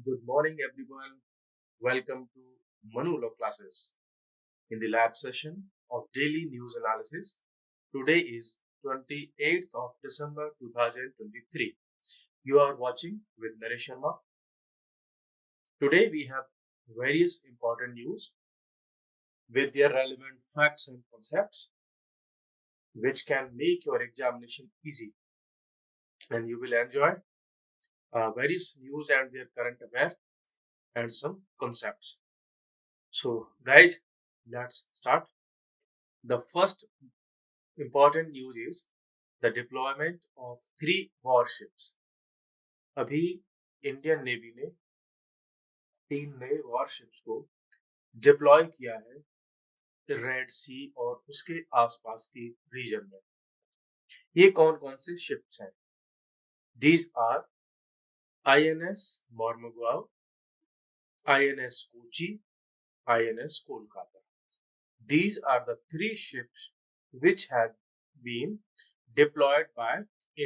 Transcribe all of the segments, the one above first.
Good morning, everyone. Welcome to Manu Law Classes. In the lab session of daily news analysis, today is 28th of December 2023. You are watching with Naresh Sharma. Today we have various important news with their relevant facts and concepts which can make your examination easy, and you will enjoy various news and their current affair and some concepts. So guys, let's start. The first important news is the deployment of 3 warships. अभी Indian navy ने 3 नए warships को deploy किया है red सी और उसके आसपास के रीजन में. ये कौन कौन से शिप्स हैं? These are INS Mormugao, INS Kochi, INS Kolkata. These are the 3 ships which have been deployed by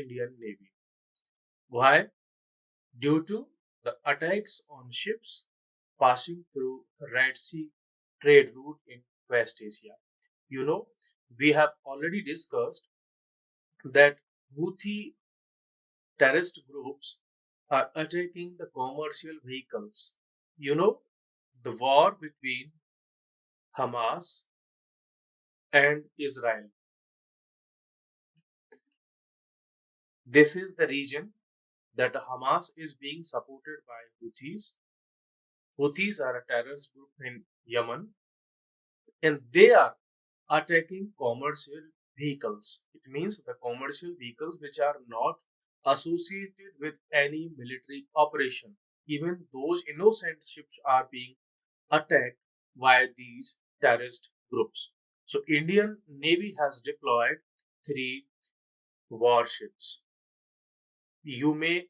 Indian Navy. Why? Due to the attacks on ships passing through Red Sea trade route in West Asia. You know, we have already discussed that Houthi terrorist groups are attacking the commercial vehicles. You know, the war between Hamas and Israel. This is the region that Hamas is being supported by Houthis. Houthis are a terrorist group in Yemen, and they are attacking commercial vehicles. It means the commercial vehicles which are not associated with any military operation. Even those innocent ships are being attacked by these terrorist groups. So Indian Navy has deployed 3 warships. You may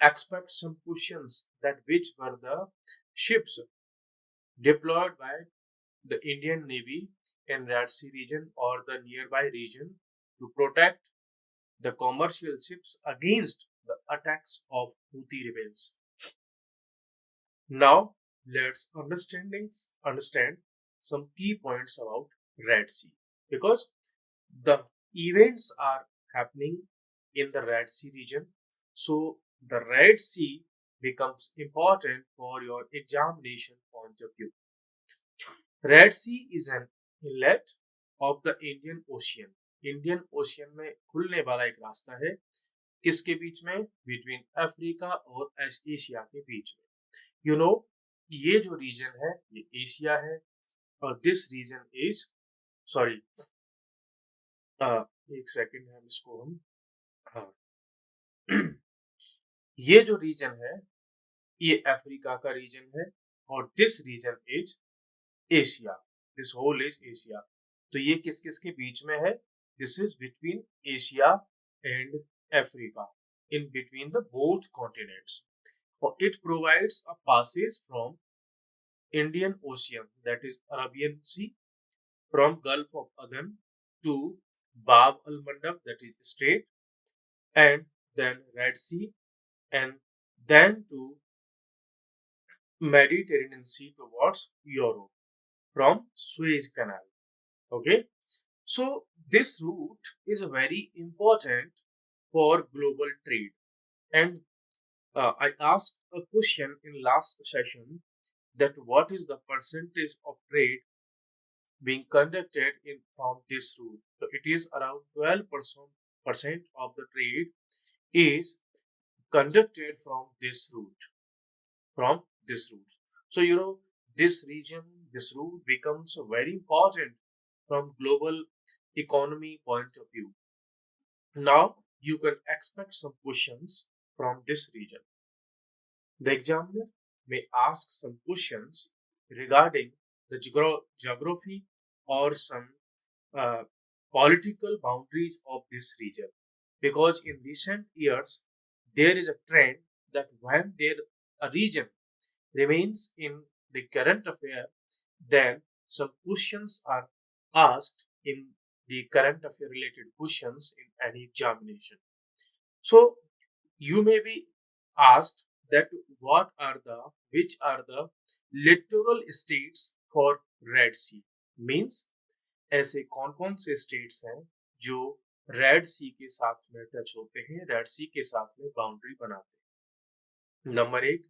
expect some questions that which were the ships deployed by the Indian Navy in Red Sea region or the nearby region to protect the commercial ships against the attacks of Houthi rebels. Now let's understand some key points about Red Sea, because the events are happening in the Red Sea region. So the Red Sea becomes important for your examination point of view. Red Sea is an inlet of the Indian Ocean. Indian Ocean में खुलने वाला एक रास्ता है. किसके बीच में? Between Africa और Asia के बीच में. यू नो, ये जो रीजन है ये एशिया है और दिस रीजन इज सॉरी एक सेकंड है, इसको हम हाँ ये जो रीजन है ये अफ्रीका का रीजन है और this region is Asia. This whole is Asia. तो ये किस किस के बीच में है? This is between Asia and Africa, in between the both continents. और it provides a passage from Indian Ocean, that is Arabian Sea, from Gulf of Aden to Bab al Mandeb, that is strait, and then Red Sea, and then to Mediterranean Sea towards Europe from Suez Canal. Okay, so this route is very important for global trade. And I asked a question in last session that what is the percentage of trade being conducted in from this route. So it is around 12% of the trade is conducted from this route. From this route. So you know, this region, this route becomes very important from global economy point of view. Now you can expect some questions from this region. The examiner may ask some questions regarding the geography or some uh, political boundaries of this region, because in recent years there is a trend that when there a region remains in the current affair, then some questions are asked in the current affair related questions in any examination. So you may be asked that which are the littoral states for Red Sea. Means ऐसे कौन कौन से states हैं जो red सी के साथ में touch होते हैं, रेड सी के साथ में बाउंड्री बनाते हैं। Number 1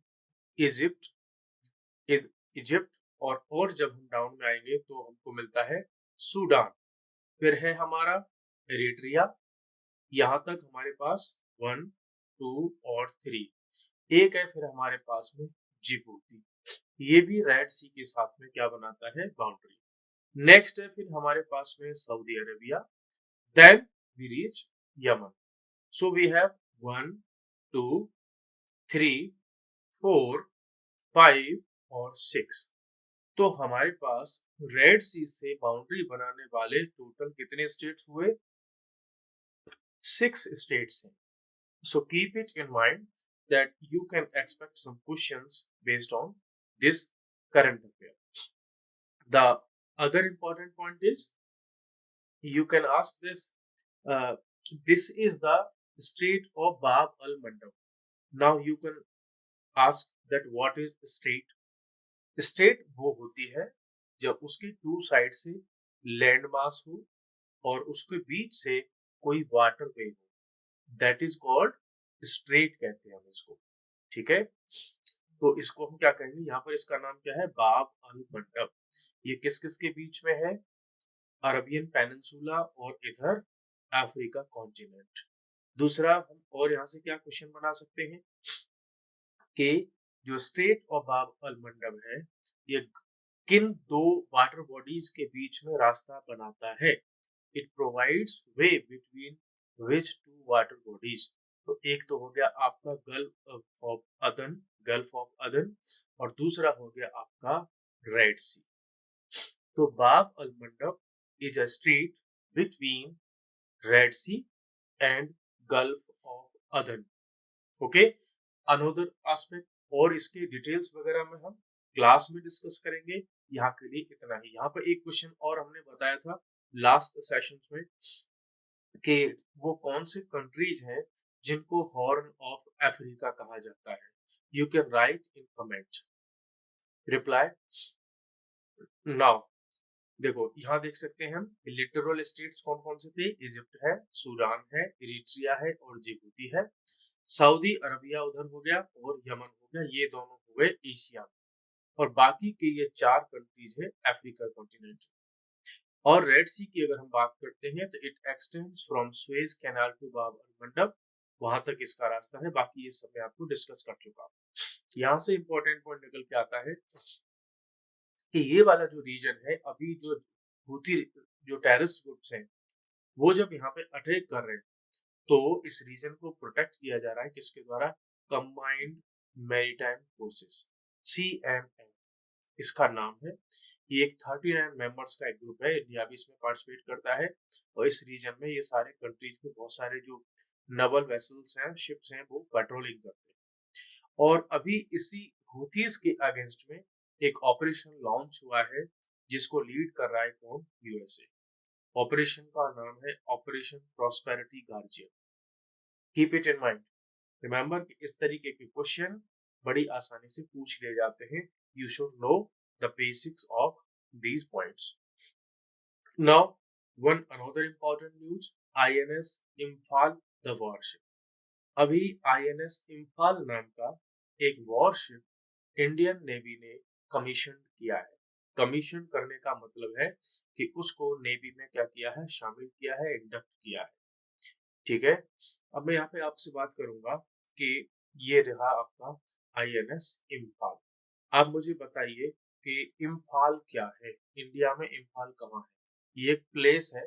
Egypt. इजिप्ट और जब हम डाउन में आएंगे तो हमको मिलता है सूडान। फिर है हमारा एरिट्रिया। यहाँ तक हमारे पास 1 2 और 3। एक है फिर हमारे पास में जिबूती। ये भी रेड सी के साथ में क्या बनाता है, बाउंड्री। नेक्स्ट है फिर हमारे पास में Saudi Arabia. Then we reach Yemen. So we have 1 2 3 4 5 और 6। तो हमारे पास रेड सी से बाउंड्री बनाने वाले टोटल कितने स्टेट्स हुए, 6 स्टेट्स हैं। So keep it in mind that you can expect some questions based on this current affair. The other important point is you can ask this. Uh, this is the Strait of Bab al Mandab. Now you can ask that what is strait? Strait वो होती है जब उसकी to side से land mass हो और उसके बीच से कोई वाटर वे हो, दैट इज कॉल्ड स्ट्रेट कहते हैं हम इसको। ठीक है, तो इसको हम क्या कहेंगे, यहाँ पर इसका नाम क्या है, बाब अल मंडब। ये किस किस के बीच में है, अरबियन पेनिनसुला और इधर अफ्रीका कॉन्टिनेंट। दूसरा हम और यहाँ से क्या क्वेश्चन बना सकते हैं कि जो स्ट्रेट ऑफ बाब अल मंडब है ये किन दो वाटर बॉडीज के बीच में रास्ता बनाता है। It provides way between which two water bodies. तो एक तो हो गया आपका गल्फ ऑफ अदन और दूसरा हो गया आपका रेड सी। तो Bab al Mandeb is a street between Red Sea and Gulf of Aden. Okay, another aspect और इसके डिटेल्स वगैरह में हम क्लास में डिस्कस करेंगे। यहाँ के लिए इतना ही। यहाँ पर एक क्वेश्चन और हमने बताया था लास्ट सेशन में कि वो कौन से कंट्रीज हैं जिनको हॉर्न ऑफ अफ्रीका कहा जाता है। You can write in comment reply now. देखो यहाँ देख सकते हैं हम लिटरल स्टेट्स कौन कौन से थे, इजिप्ट है, सूडान है, इरिट्रिया है और जिबूती है। सऊदी अरबिया उधर हो गया और यमन हो गया, ये दोनों हो गए एशिया में। और बाकी के ये 4 कंट्रीज है अफ्रीका कॉन्टिनेंट। और रेड सी की अगर हम बात करते हैं तो it extends from Suez Canal to Bab al मंडब, वहां तक इसका रास्ता है। बाकी ये सब मैं आपको डिस्कस कर चुका हूँ। यहाँ से इंपॉर्टेंट पॉइंट निकल के आता है कि ये वाला जो रीजन है, अभी जो हूथी जो टेररिस्ट ग्रुप्स हैं वो जब यहाँ पे अटैक कर रहे हैं तो इस रीजन को प्रोटेक्ट किया जा रहा है किसके द्वारा, कंबाइंड मैरीटाइम फोर्सेस, CMM इसका नाम है। ये एक 39 मेंबर्स का एक ग्रुप है, इंडिया भी इसमें पार्टिसिपेट करता है। और इस रीजन में ये सारे कंट्रीज के बहुत सारे जो नवल वेसल्स हैं, शिप्स हैं, वो पेट्रोलिंग करते हैं। और अभी इसी हूथीज के अगेंस्ट में एक ऑपरेशन लॉन्च हुआ है जिसको लीड कर रहा है कौन, USA। ऑपरेशन का नाम है operation prosperity guardian. Keep it in mind, remember कि इस तरीके के क्वेश्चन बड़ी आसानी से पूछ लिए जाते हैं। You should know the basics of these points. Now, one another important news, INS Imphal the warship. अभी INS Imphal नाम का एक वॉरशिप इंडियन नेवी ने कमीशन किया है। कमीशन करने का मतलब है कि उसको नेवी में क्या किया है, शामिल किया है, इंडक्ट किया है। ठीक है, अब मैं यहाँ पे आपसे बात करूंगा कि ये रहा आपका INS इम्फाल। आप मुझे बताइए कि इम्फाल क्या है, इंडिया में इम्फाल कहाँ है, ये एक प्लेस है।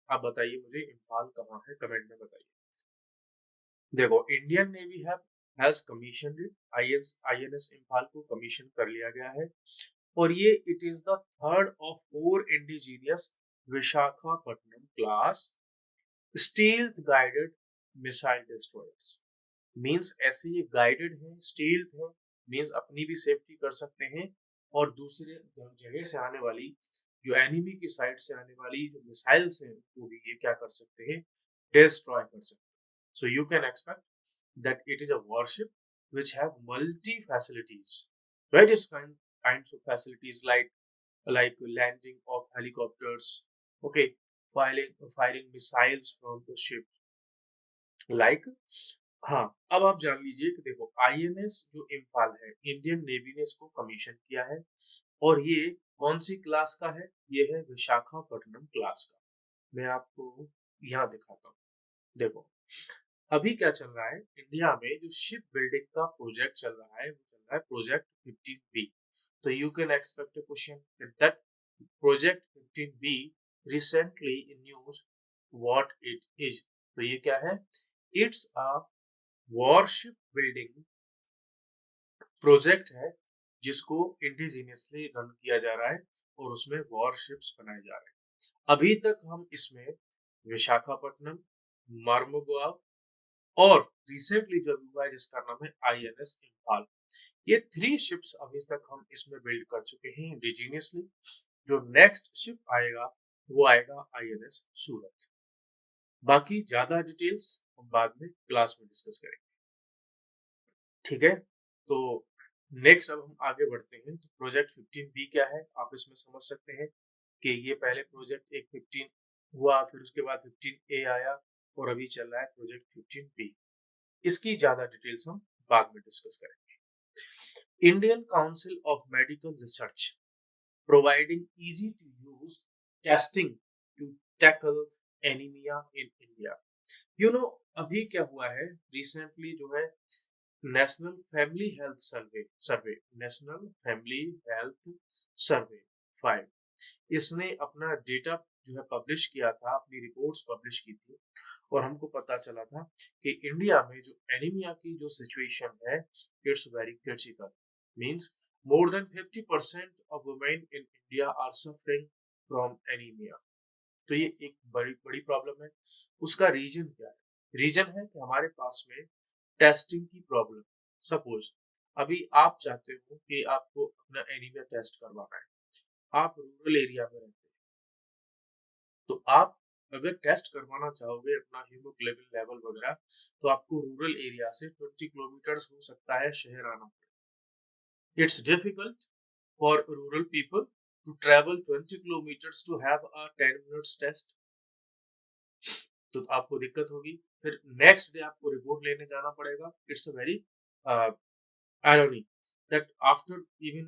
आप बताइए मुझे इम्फाल कहाँ है, कमेंट में बताइए। देखो, Indian navy has commissioned it, INS Imphal को कमीशन कर लिया गया है। और ये it is the third of 4 indigenous Visakhapatnam class stealth guided missile destroyers. Means ऐसे ये गाइडेड है, स्टील्थ है, मींस अपनी भी सेफ्टी कर सकते हैं और दूसरे जगह से आने वाली जो एनिमी की साइड से आने वाली जो मिसाइल्स हैं वो भी ये क्या कर सकते हैं, डिस्ट्रॉय कर सकते हैं। So you can expect that it is a warship which have multi facilities, various kinds of facilities like landing of helicopters, okay, firing missiles from the ship, like हाँ। अब आप जान लीजिए कि देखो आईएनएस जो इम्फाल है, इंडियन नेवी ने इसको कमीशन किया है और ये कौन सी क्लास का है? ये है विशाखापट्टनम क्लास का। मैं आपको यहाँ दिखाता हूँ। देखो अभी क्या चल रहा है इंडिया में, जो शिप बिल्डिंग का प्रोजेक्ट चल रहा है वो चल रहा है प्रोजेक्ट 15B। तो you can expect a question that project 15B recently in news what it is. तो ये क्या है? It's a worship building project है जिसको इंडिजीनियसली रन किया जा रहा है और उसमें वॉरशिप्स बनाए जा रहे हैं। अभी तक हम इसमें विशाखापट्टनम, मर्मुगांव और रिसेंटली जो हुआ है जिसका नाम है आईएनएस इम्फाल, ये 3 शिप्स अभी तक हम इसमें बिल्ड कर चुके हैं इंडिजीनियसली। जो नेक्स्ट शिप आएगा वो आएगा आईएनएस सूरत। बाकी ज्यादा डिटेल्स हम बाद में क्लास में डिस्कस करेंगे, ठीक है? तो नेक्स्ट अब हम आगे बढ़ते हैं। तो प्रोजेक्ट 15B क्या है आप इसमें समझ सकते हैं कि ये पहले प्रोजेक्ट एक 15 हुआ, फिर उसके बाद 15A आया और अभी चल रहा है प्रोजेक्ट 15B। इसकी ज्यादा डिटेल्स हम बाद में डिस्कस करेंगे। Indian Council of Medical Research providing easy to use testing to tackle anaemia in India. You know अभी क्या हुआ है रिसेंटली जो है National Family Health Survey National Family Health Survey 5 इसने अपना डेटा जो है पब्लिश किया था, अपनी रिपोर्ट्स पब्लिश की थी और हमको पता चला था कि इंडिया में जो एनीमिया की जो सिचुएशन है it's very critical. Means more than 50% of women in India are suffering from anaemia. तो ये एक बड़ी बड़ी प्रॉब्लम है। उसका रीजन क्या है? रीजन है कि हमारे पास में टेस्टिंग की प्रॉब्लम। सपोज अभी आप चाहते हो कि आपको अपना एनीमिया टेस्ट करवाना है, आप रूरल एरिया में रहते हैं, तो आप अगर टेस्ट करवाना चाहोगे अपना हीमोग्लोबिन लेवल वगैरह, तो आपको रूरल एरिया से 20 किलोमीटर हो सकता है शहर आना पड़े। It's difficult for rural people to travel 20 kilometre to have a 10 minutes test, तो आपको दिक्कत होगी। फिर नेक्स्ट डे आपको रिपोर्ट लेने जाना पड़ेगा। It's a very irony that after even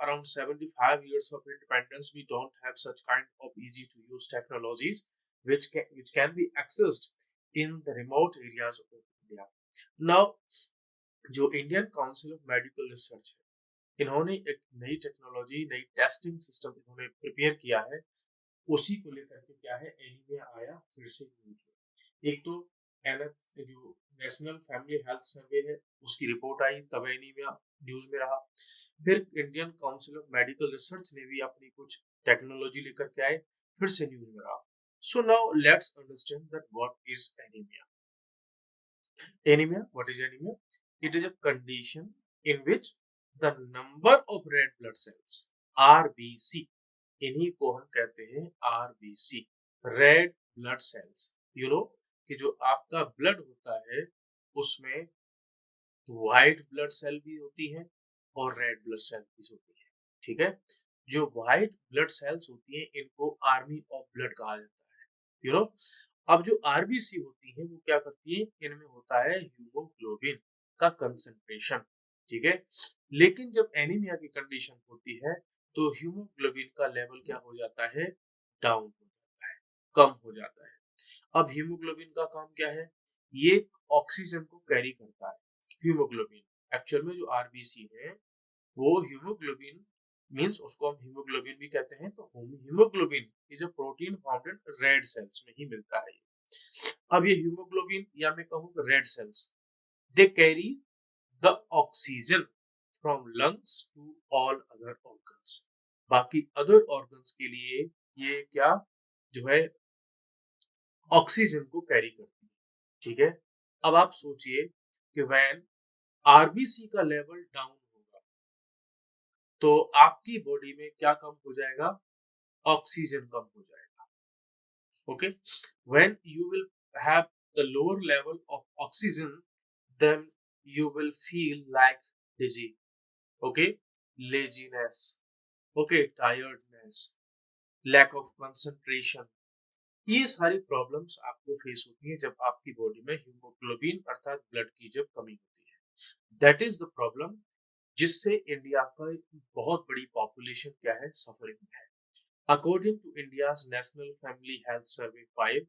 around 75 years of independence, we don't have such kind of easy to use technologies which can be accessed in the remote areas of India. Now, जो Indian Council of Medical research है, इन्होंने एक नई technology, नई testing system इन्होंने prepare किया है। उसी को लेकर के क्या है एनीमिया आया फिर से न्यूज में। एक तो जो नेशनल फैमिली हेल्थ सर्वे है उसकी रिपोर्ट आई तब एनीमिया न्यूज में रहा। फिर Indian Council of Medical research ने भी अपनी कुछ टेक्नोलॉजी लेकर के आए, फिर से न्यूज में रहा। So now let's understand that what is anaemia. Anemia, what is anemia? It is a condition in which the number of red blood cells RBC, इन्हीं को हम कहते हैं RBC, red blood cells. You know कि जो आपका blood होता है उसमें व्हाइट ब्लड सेल भी होती है और रेड ब्लड सेल भी होती है, ठीक है? जो व्हाइट ब्लड सेल्स होती हैं इनको आर्मी ऑफ ब्लड कहा जाता है, यू नो। अब जो आरबीसी होती है वो क्या करती है, इनमें होता है हीमोग्लोबिन का कंसंट्रेशन, ठीक है? लेकिन जब एनीमिया की कंडीशन होती है तो हीमोग्लोबिन का लेवल क्या हो जाता है, डाउन हो जाता है, कम हो जाता है। अब हीमोग्लोबिन का काम क्या है, ये ऑक्सीजन को कैरी करता है। हीमोग्लोबिन एक्चुअल में जो आरबीसी है वो हीमोग्लोबिन मींस उसको हम हीमोग्लोबिन भी कहते हैं। तो haemoglobin is a protein found in red cells में ही मिलता है। अब ये हीमोग्लोबिन या मैं कहूँ red cells, they carry the oxygen from lungs to all other organs. बाकी अदर ऑर्गन्स के लिए ये क्या जो है ऑक्सीजन को कैरी करती है, ठीक है? अब आप सोचिए कि व्हेन आरबीसी का लेवल डाउन होगा तो आपकी बॉडी में क्या कम हो जाएगा, ऑक्सीजन कम हो जाएगा। Okay, when you will have the lower level of oxygen, then you will feel like dizzy, okay, laziness, okay, tiredness, lack of concentration। ये सारी प्रॉब्लम्स आपको फेस होती है जब आपकी बॉडी में हीमोग्लोबिन अर्थात ब्लड की जब कमी होती है। दैट इज द प्रॉब्लम जिससे इंडिया का बहुत बड़ी पॉपुलेशन क्या है, सफरिंग है। According to India's National Family Health Survey 5,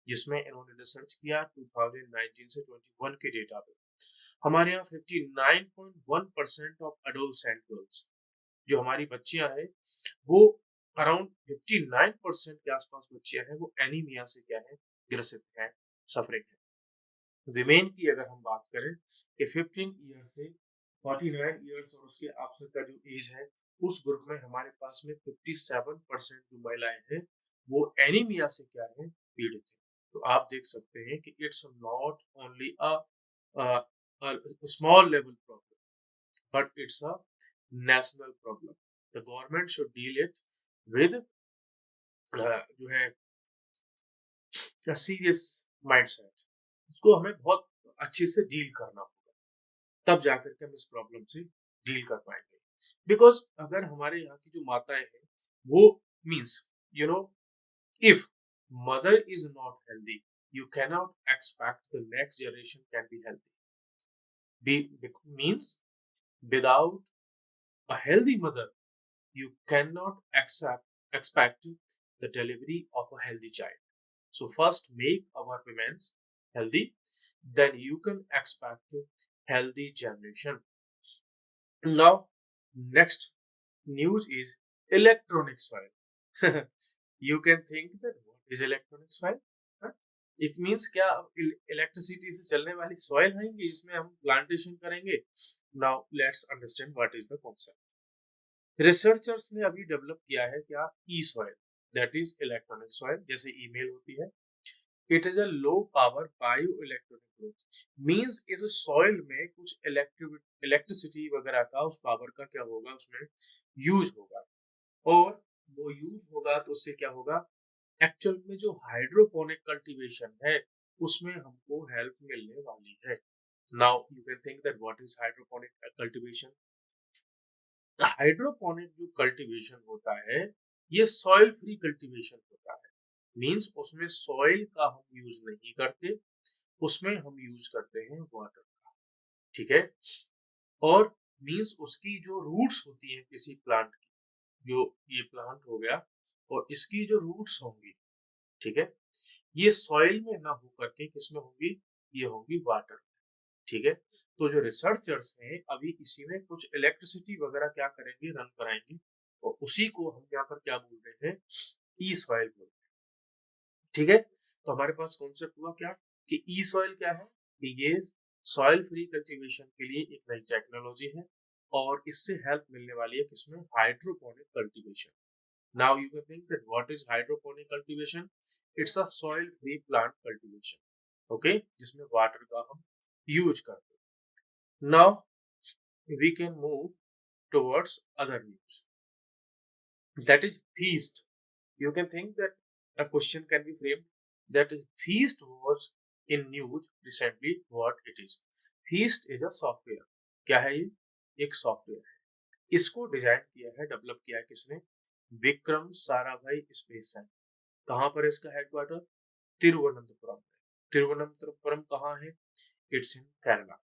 जिसमें इन्होंने रिसर्च किया 2019 से 21 के डेटा पे, हमारे यहाँ 59.1% ऑफ एडोलसेंट गर्ल्स, जो हमारी बच्चियां हैं, वो अराउंड 59% के आसपास बच्चियां हैं, वो एनीमिया से क्या है, ग्रसित है, सफरिंग है। विमेन की अगर हम बात करें कि 15 ईयर से 49 ईयर्स और उसके आपसे का जो एज है, उस ग्रुप में हमारे पास में 57% जो महिलाएं हैं वो एनीमिया से क्या है, पीड़ित है। तो आप देख सकते हैं कि it's not only a small level problem, but it's a national problem. The government should deal it with जो है सीरियस माइंडसेट। उसको हमें बहुत अच्छे से डील करना होगा, तब जाकर के हम इस प्रॉब्लम से डील कर पाएंगे। बिकॉज अगर हमारे यहाँ की जो माताएं हैं वो means you know if mother is not healthy, you cannot expect the next generation can be healthy. Means without a healthy mother you cannot expect the delivery of a healthy child. So first make our women healthy, then you can expect healthy generation. Now next news is electronic soil. You can think that what is electronic soil? It means क्या electricity से चलने वाली soil है जिसमें हम plantation करेंगे। Now let's understand what is the concept. Researchers ने अभी डेवलप किया है क्या, e soil, that is electronic soil, जैसे ईमेल होती है। It is a low power bio electronic growth, means इस सॉइल में कुछ इलेक्ट्रिसिटी वगैरह का उस पावर का क्या होगा, उसमें यूज होगा, और वो यूज होगा तो उससे क्या होगा, एक्चुअल में जो हाइड्रोपोनिक कल्टीवेशन है उसमें हमको हेल्प मिलने वाली है। Now you can think that what is hydroponic cultivation. Hydroponic जो कल्टीवेशन होता है ये सॉइल फ्री कल्टीवेशन होता है। मींस उसमें सॉइल का हम यूज नहीं करते, उसमें हम यूज करते हैं वाटर का, ठीक है। और मींस उसकी जो रूट्स होती हैं किसी प्लांट की, जो ये प्लांट हो गया और इसकी जो रूट्स होंगी, ठीक है, ये सॉइल में ना हो करके किसमें होंगी, ये होंगी वाटर, ठीक है। तो जो रिसर्चर्स हैं अभी इसी में कुछ इलेक्ट्रिसिटी वगैरह क्या करेंगे, रन कराएंगे, और उसी को हम यहाँ पर क्या बोल रहे हैं, ई सॉइल बोल रहे हैं, ठीक है। तो हमारे पास कॉन्सेप्ट हुआ क्या कि ई सॉइल क्या है, कि ये सॉइल फ्री कल्टीवेशन के लिए एक नई टेक्नोलॉजी है और इससे हेल्प मिलने वाली है किसमें, hydroponic cultivation. Now you can think that what is hydroponic cultivation. It's a soil free plant cultivation, okay, जिसमें वाटर का हम यूज करते हैं। Now we can move towards other news. That is feast. You can think that a question can be framed that feast was in news recently. What it is? Feast is a software. क्या है ये? एक software है। इसको design किया है, develop किया है किसने, विक्रम साराभाई स्पेस सेंटर। कहाँ पर है इसका हेडक्वार्टर, तिरुवनंतपुरम। तिरुवनंतपुरम कहाँ है, इट्स इन केरला।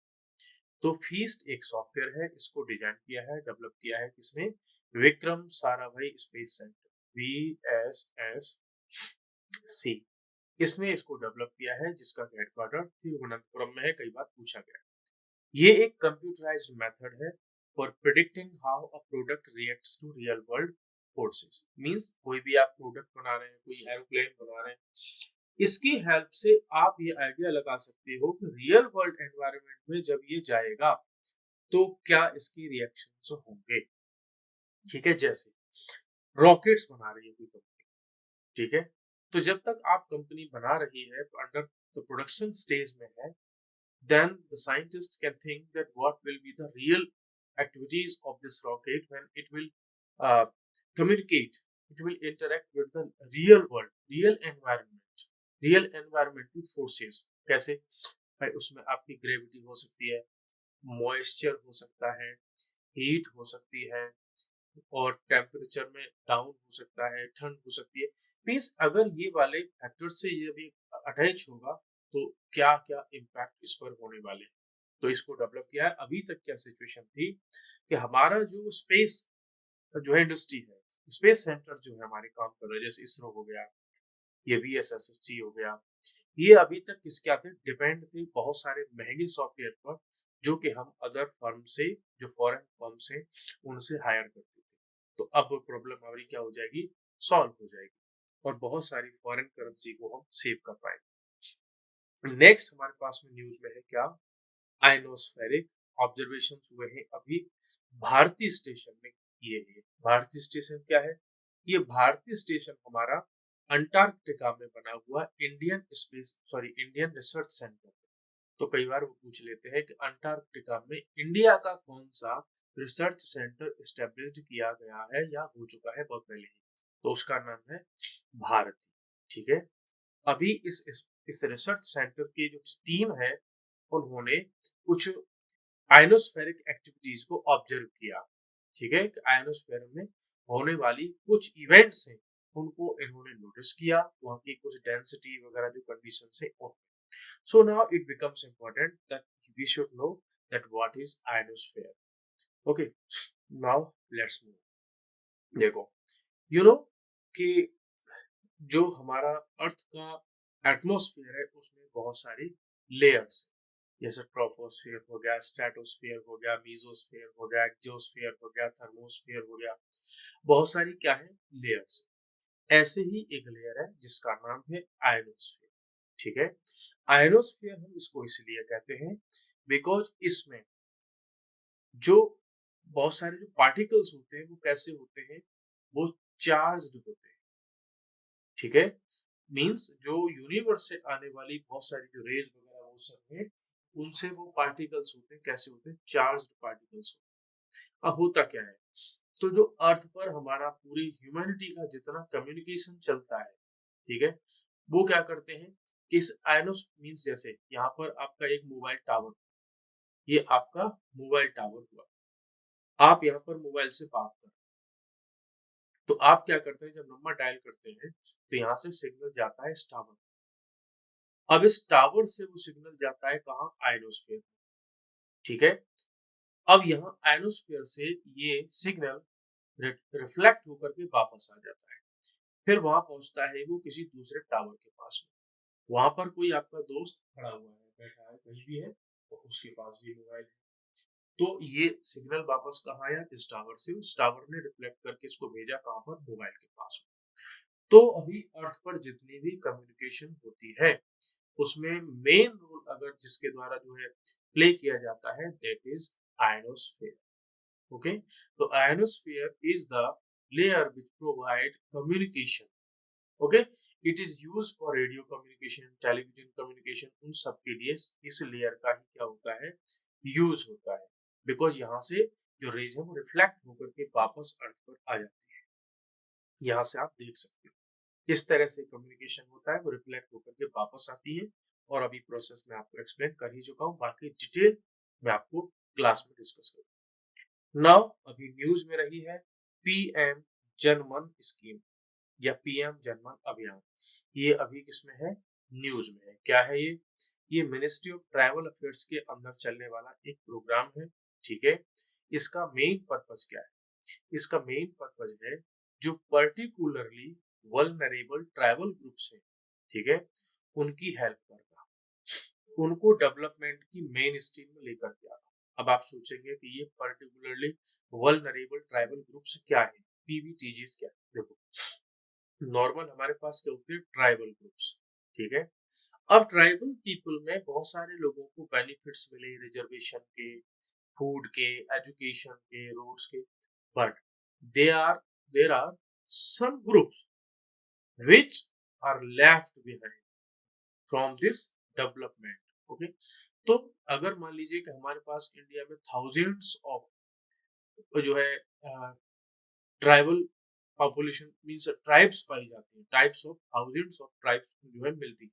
तो फीस्ट एक सॉफ्टवेयर है, इसको डिजाइन किया है, डेवलप किया है किसने, Vikram Sarabhai space centre, VSSC। इसने इसको डेवलप किया है, जिसका हेडक्वार्टर तिरुवनंतपुरम में है, कई बार पूछा गया। ये एक कंप्यूटराइज्ड मेथड है for predicting how a product reacts to real world forces. Means कोई भी आप प्रोडक्ट बना रहे हैं, कोई एरोप्लेन बना रहे हैं, इसकी हेल्प से आप ये आइडिया लगा सकते हो कि रियल वर्ल्ड एनवायरनमेंट में जब ये जाएगा तो क्या इसकी रिएक्शंस होंगे, ठीक है। जैसे रॉकेट्स बना रही है कोई कंपनी, ठीक है, तो जब तक आप कंपनी बना रही है अंडर द प्रोडक्शन स्टेज में है, then the scientist can think that what will be the real activities of this rocket when it will uh, communicate, it will interact with the real world, real environmental forces। कैसे भाई, उसमें आपकी gravity हो सकती है, moisture हो सकता है, हीट हो सकती है, और टेम्परेचर में डाउन हो सकता है, ठंड हो सकती है। मीन्स अगर ये वाले फैक्टर से ये भी अटैच होगा तो क्या क्या इम्पैक्ट इस पर होने वाले हैं। तो इसको डेवलप किया है। अभी तक क्या सिचुएशन थी कि हमारा जो स्पेस जो है इंडस्ट्री है, स्पेस सेंटर जो है हमारे काम कर रहे हैं, जैसे इसरो हो गया, ये VSSC हो गया, ये अभी तक किसके आते डिपेंड थे बहुत सारे महंगे सॉफ्टवेयर पर, जो कि हम अदर फर्म से, जो फॉरेन फर्म से, उनसे हायर करते थे। तो अब प्रॉब्लम हमारी क्या हो जाएगी, सॉल्व हो जाएगी, और बहुत सारी फॉरेन करेंसी को हम सेव कर पाएंगे। नेक्स्ट हमारे पास में न्यूज में है क्या, आयनोस्फेरिक ऑब्जर्वेशन हुए हैं अभी भारतीय स्टेशन में किए हैं। भारतीय स्टेशन क्या है, ये भारतीय स्टेशन हमारा अंटार्कटिका में बना हुआ इंडियन रिसर्च सेंटर। तो कई बार वो पूछ लेते हैं कि अंटार्कटिका में इंडिया का कौन सा रिसर्च सेंटर स्टेब्लिश किया गया है या हो चुका है बहुत पहले ही, तो उसका नाम है भारत। ठीक है, अभी इस रिसर्च सेंटर की जो टीम है, उन्होंने कुछ आयनोस्फेरिक एक्टिविटीज को ऑब्जर्व किया। ठीक है, आयनोस्फेयर में होने वाली कुछ इवेंट्स हैं, उनको इन्होंने नोटिस किया, वहां की कुछ डेंसिटी वगैरह जो कंडीशन है। So now it becomes important that we should know that what is ionosphere. Okay, now let's move. देखो, you know कि जो हमारा अर्थ का एटमॉस्फेयर है उसमें बहुत सारी लेयर्स, जैसे ट्रोपोस्फेयर हो गया, स्ट्रेटोस्फेयर हो गया, मीजोस्फेयर हो गया, एक्सोस्फेयर हो गया, थर्मोस्फेयर हो गया, बहुत सारी क्या है लेयर्स। ऐसे ही एक लेयर है जिसका नाम है आयनोस्फेयर। ठीक है, आयनोस्फीयर हम इसको इसलिए कहते हैं बिकॉज इसमें जो बहुत सारे जो पार्टिकल्स होते हैं वो कैसे होते हैं, वो चार्ज्ड होते हैं। ठीक है, मींस जो यूनिवर्स से आने वाली बहुत सारी जो रेज वगैरह वो सब है, उनसे वो पार्टिकल्स होते हैं, कैसे होते हैं, चार्ज्ड पार्टिकल्स होते हैं। अब होता क्या है, तो जो अर्थ पर हमारा पूरी ह्यूमैनिटी का जितना कम्युनिकेशन चलता है, ठीक है, वो क्या करते हैं कि इस आयनोस मींस, जैसे यहाँ पर आपका एक मोबाइल टावर, ये आपका मोबाइल टावर हुआ, आप यहाँ पर मोबाइल से बात कर, तो आप क्या करते हैं, जब नंबर डायल करते हैं तो यहाँ से सिग्नल जाता है इस टावर। अब इस टावर से वो सिग्नल जाता है कहाँ, आयनोस्फीयर। ठीक है, अब यहाँ आयनोस्फीयर से ये सिग्नल रिफ्लेक्ट होकर के वापस आ जाता है, फिर वहां पहुंचता है वो किसी दूसरे टावर के पास में। वहां पर कोई आपका दोस्त खड़ा हुआ है, बैठा है, कहीं भी है, तो उसके पास भी मोबाइल है, तो ये सिग्नल वापस कहाँ आया, इस टावर से, उस टावर ने रिफ्लेक्ट करके इसको भेजा कहाँ पर, मोबाइल के पास। तो अभी अर्थ पर जितनी भी कम्युनिकेशन होती है उसमें मेन रोल अगर जिसके द्वारा जो है प्ले किया जाता है, दैट इज आयनोस्फीयर। ओके, तो ionosphere is the layer which provide communication. Okay, it is used for radio communication, television communication, उन सब के लिए इस लेयर का ही क्या होता है, यूज होता है, बिकॉज यहाँ से जो रेज है वो रिफ्लेक्ट होकर के वापस अर्थ पर आ जाती है। यहाँ से आप देख सकते हो इस तरह से कम्युनिकेशन होता है, वो रिफ्लेक्ट होकर के वापस आती है, और अभी प्रोसेस में आपको एक्सप्लेन कर ही चुका हूँ, बाकी डिटेल मैं आपको क्लास में डिस्कस करूँ। नाउ अभी न्यूज में रही है PM जनमन स्कीम या PM जनमन अभियान, ये अभी किसमें है, न्यूज में है। क्या है ये मिनिस्ट्री ऑफ ट्राइबल अफेयर्स के अंदर चलने वाला एक प्रोग्राम है। ठीक है, इसका मेन पर्पस क्या है, इसका मेन पर्पस है जो पर्टिकुलरली वल्नरेबल ट्राइबल ग्रुप्स हैं, ठीक है, उनकी हेल्प करना, उनको डेवलपमेंट की मेन स्ट्रीम में लेकर के आना। अब आप सोचेंगे कि ये पर्टिकुलरली वल्नरेबल ट्राइबल ग्रुप्स क्या है, PVTGs क्या है। देखो, नॉर्मल हमारे पास क्या होते हैं, ट्राइबल ग्रुप्स। ठीक है, अब ट्राइबल पीपल में बहुत सारे लोगों को बेनिफिट्स मिले, रिजर्वेशन के, फूड के, एजुकेशन के, रोड्स के, but they are there are some groups which are left behind from this development. Okay, तो अगर मान लीजिए कि हमारे पास इंडिया में थाउजेंड्स ऑफ जो है ट्राइबल पॉपुलेशन मींस ट्राइब्स पाई जाती है, types of thousands of tribes जो है मिलती है,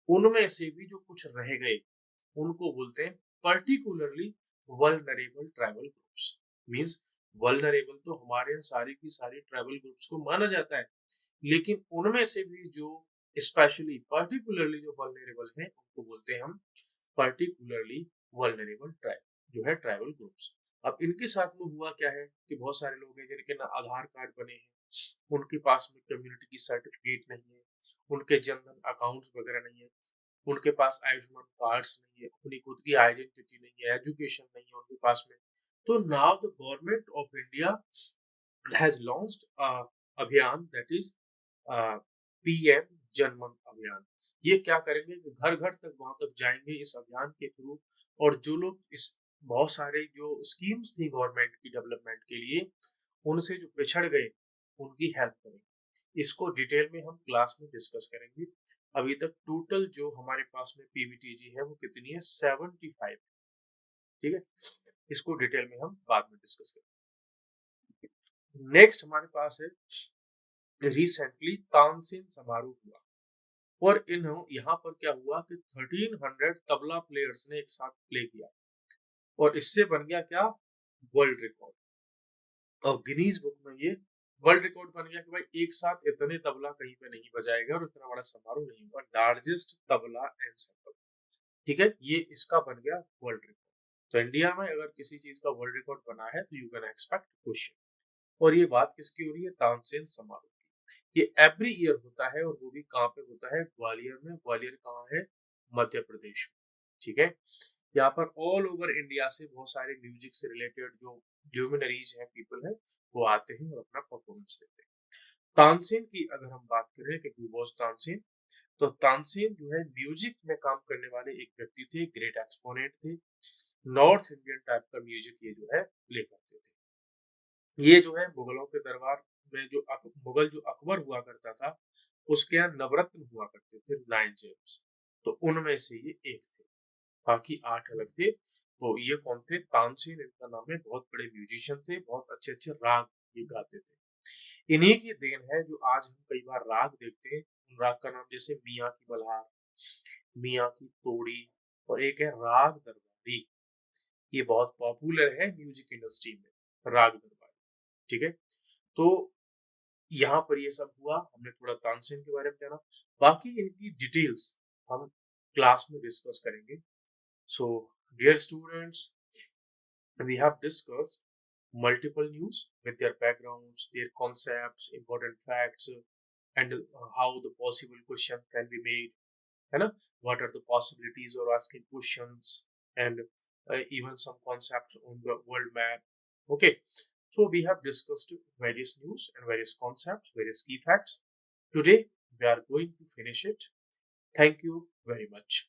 उनमें से भी जो कुछ रह गए उनको बोलते हैं particularly vulnerable tribal groups. Means vulnerable तो हमारे यहाँ सारी की सारी ट्राइबल ग्रुप्स को माना जाता है, लेकिन उनमें से भी जो स्पेशली पर्टिकुलरली जो वल्नरेबल हैं उनको बोलते हैं हम पर्टिकुलरली वल्नरेबल ट्राइब, जो है ट्राइबल ग्रुप्स। अब इनके साथ में हुआ क्या है कि बहुत सारे लोग हैं जिनके ना आधार कार्ड बने हैं, उनके पास में कम्युनिटी की सर्टिफिकेट नहीं है, उनके जनधन अकाउंट्स वगैरह नहीं है, उनके पास आयुष्मान कार्ड्स नहीं है, अपनी खुद की आइडेंटिटी नहीं है, एजुकेशन नहीं है उनके पास में। तो now the government of India has launched अभियान दैट इज पीएम जनमन अभियान। ये क्या करेंगे कि घर घर तक वहां तक जाएंगे इस अभियान के थ्रू, और जो लोग इस बहुत सारे जो स्कीम्स थी गवर्नमेंट की डेवलपमेंट के लिए उनसे जो पिछड़ गए उनकी हेल्प करेंगे। इसको डिटेल में हम क्लास में डिस्कस करेंगे। अभी तक टोटल जो हमारे पास में पीवीटीजी है वो कितनी है, 75। ठीक है, इसको डिटेल में हम बाद में डिस्कस करेंगे। नेक्स्ट हमारे पास है रिसेंटली तानसेन समारोह हुआ, और यहाँ पर क्या हुआ कि 1300 तबला प्लेयर्स ने एक साथ प्ले किया, और इससे बन गया क्या, वर्ल्ड रिकॉर्ड। और गिनीज बुक में ये वर्ल्ड रिकॉर्ड बन गया कि भाई एक साथ इतने तबला कहीं पे नहीं बजाएगा और इतना बड़ा समारोह नहीं हुआ, लार्जेस्ट तबला एंसेम्बल। ठीक है, ये इसका बन गया वर्ल्ड रिकॉर्ड। तो इंडिया में अगर किसी चीज का वर्ल्ड रिकॉर्ड बना है तो यू कैन एक्सपेक्ट क्वेश्चन। और ये बात किसकी हो रही है, तानसेन समारोह की। ये एवरी ईयर होता है, और वो भी कहाँ पे होता है, ग्वालियर में। ग्वालियर कहाँ है, मध्य प्रदेश में। ठीक है, यहाँ पर ऑल ओवर इंडिया से बहुत सारे म्यूजिक से रिलेटेड जो ल्यूमिनरीज हैं, पीपल हैं, वो आते हैं और अपना परफॉर्मेंस देते हैं। तानसेन की अगर हम बात करें कि हु वाज तानसेन, तो तानसेन जो है म्यूजिक में काम करने वाले एक व्यक्ति थे, ग्रेट एक्सपोनेंट थे। नॉर्थ इंडियन टाइप का म्यूजिक ये जो है प्ले करते थे। ये जो है मुगलों के दरबार में जो मुगल जो अकबर हुआ करता था उसके यहाँ नवरत्न हुआ करते थे, 9 जेम्स, तो उनमें से ये एक थे। बाकी 8 अलग थे। तो ये कौन थे, तानसेन इनका नाम है। बहुत बड़े म्यूजिशियन थे, बहुत अच्छे अच्छे राग ये गाते थे। इन्हीं की देन है जो आज हम कई बार राग देखते हैं। उन राग का नाम जैसे मियाँ की मल्हार, मियाँ की तोड़ी, और एक है राग दरबारी। ये बहुत पॉपुलर है म्यूजिक इंडस्ट्री में, राग दरबारी। ठीक है, तो यहाँ पर ये सब हुआ, हमने थोड़ा तानसेन के बारे में जाना। बाकी इनकी डिटेल्स हम क्लास में डिस्कस करेंगे। So dear students, we have discussed multiple news with their backgrounds, their concepts, important facts, and how the possible question can be made. है ना, what are the possibilities of asking questions, and even some concepts on the world map. Okay, so we have discussed various news and various concepts, various key facts. Today we are going to finish it. Thank you very much.